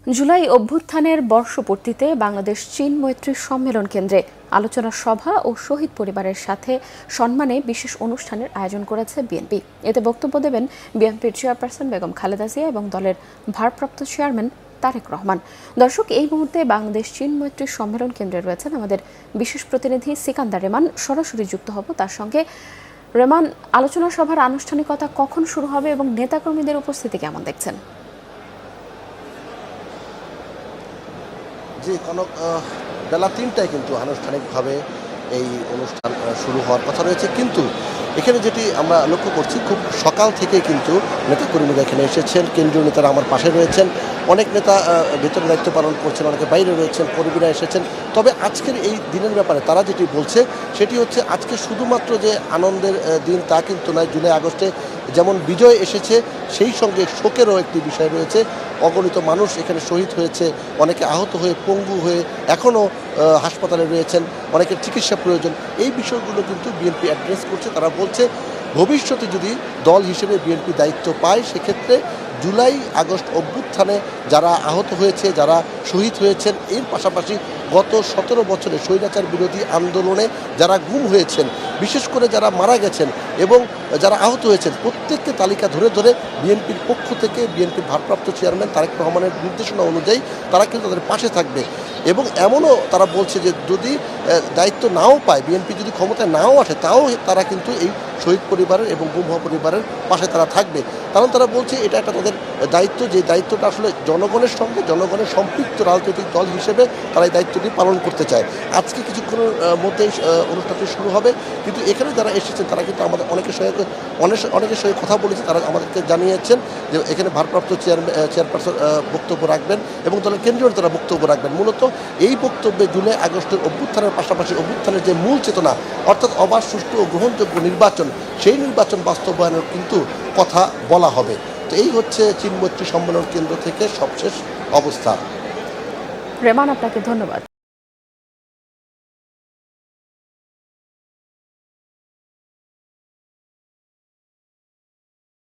জুলাই অভ্যুত্থানের বর্ষপূর্তিতে বাংলাদেশ চীন মৈত্রী সম্মেলন কেন্দ্রে আলোচনা সভা ও শহীদ পরিবারের সাথে সম্মানে বিশেষ অনুষ্ঠানের আয়োজন করেছে বিএনপি। এতে বক্তব্য দেবেন বিএনপির চেয়ারপারসন বেগম খালেদা জিয়া এবং দলের ভারপ্রাপ্ত চেয়ারম্যান তারেক রহমান। দর্শক, এই মুহূর্তে বাংলাদেশ চীন মৈত্রী সম্মেলন কেন্দ্রে রয়েছেন আমাদের বিশেষ প্রতিনিধি সিকান্দার রেমান। সরাসরি যুক্ত হব তার সঙ্গে। রেমান, আলোচনা সভার আনুষ্ঠানিকতা কখন শুরু হবে এবং নেতাকর্মীদের উপস্থিতি কেমন দেখছেন? জি কনক, বেলা ৩টায় কিন্তু আনুষ্ঠানিকভাবে এই অনুষ্ঠান শুরু হওয়ার কথা রয়েছে, কিন্তু এখানে যেটি আমরা লক্ষ্য করছি খুব সকাল থেকে কিন্তু নেতাকর্মীরা এখানে এসেছেন। কেন্দ্রীয় নেতারা আমার পাশে রয়েছেন, অনেক নেতা ভেতরে দায়িত্ব পালন করছেন, অনেকে বাইরে রয়েছেন, কর্মীরা এসেছেন। তবে আজকের এই দিনের ব্যাপারে তারা যেটি বলছে সেটি হচ্ছে আজকে শুধুমাত্র যে আনন্দের দিন তা কিন্তু নয়। জুলাই আগস্টে যেমন বিজয় এসেছে সেই সঙ্গে শোকেরও একটি বিষয় রয়েছে। অগণিত মানুষ এখানে শহীদ হয়েছে, অনেকে আহত হয়ে পঙ্গু হয়ে এখনও হাসপাতালে রয়েছেন, অনেকের চিকিৎসা প্রয়োজন। এই বিষয়গুলো কিন্তু বিএনপি অ্যাড্রেস করছে। তারা বলছে ভবিষ্যতে যদি দল হিসেবে বিএনপি দায়িত্ব পায় সেক্ষেত্রে জুলাই আগস্ট অভ্যুত্থানে যারা আহত হয়েছে, যারা শহীদ হয়েছেন, এর পাশাপাশি গত ১৭ বছরে স্বৈরাচার বিরোধী আন্দোলনে যারা গুম হয়েছেন, বিশেষ করে যারা মারা গেছেন এবং যারা আহত হয়েছেন, প্রত্যেককে তালিকা ধরে ধরে বিএনপির পক্ষ থেকে বিএনপির ভারপ্রাপ্ত চেয়ারম্যান তারেক রহমানের নির্দেশনা অনুযায়ী তারা কিন্তু তাদের পাশে থাকবে। এবং এমনও তারা বলছে যে যদি দায়িত্ব নাও পায়, বিএনপি যদি ক্ষমতায় নাও আসে, তাও তারা কিন্তু এই শহীদ পরিবারের এবং গুম হওয়া পরিবারের পাশে তারা থাকবে। কারণ তারা বলছে এটা একটা তাদের দায়িত্ব, যে দায়িত্বটা আসলে জনগণের সঙ্গে জনগণের সম্পৃক্ত রাজনৈতিক দল হিসেবে তারা এই দায়িত্বটি পালন করতে চায়। আজকে কিছুক্ষণের মধ্যেই অনুষ্ঠানটি শুরু হবে, কিন্তু এখানে যারা এসেছেন তারা কিন্তু আমাদের অনেকের সঙ্গে কথা বলেছে। তারা আমাদেরকে জানিয়েছেন যে এখানে ভারপ্রাপ্ত চেয়ারপারসন বক্তব্য রাখবেন এবং দলের কেন্দ্রীয় তারা বক্তব্য রাখবেন। মূলত এই বক্তব্যে জুলাই আগস্টের অভ্যুত্থানের পাশাপাশি অভ্যুত্থানের যে মূল চেতনা, অর্থাৎ অবাধ, সুষ্ঠু ও গ্রহণযোগ্য নির্বাচন, সেই নির্বাচন বাস্তবায়নের কিন্তু কথা বলা হবে। তো এই হচ্ছে চীন মৈত্রী সম্মেলন কেন্দ্র থেকে সবশেষ অবস্থা। রেমান, আপনাকে ধন্যবাদ।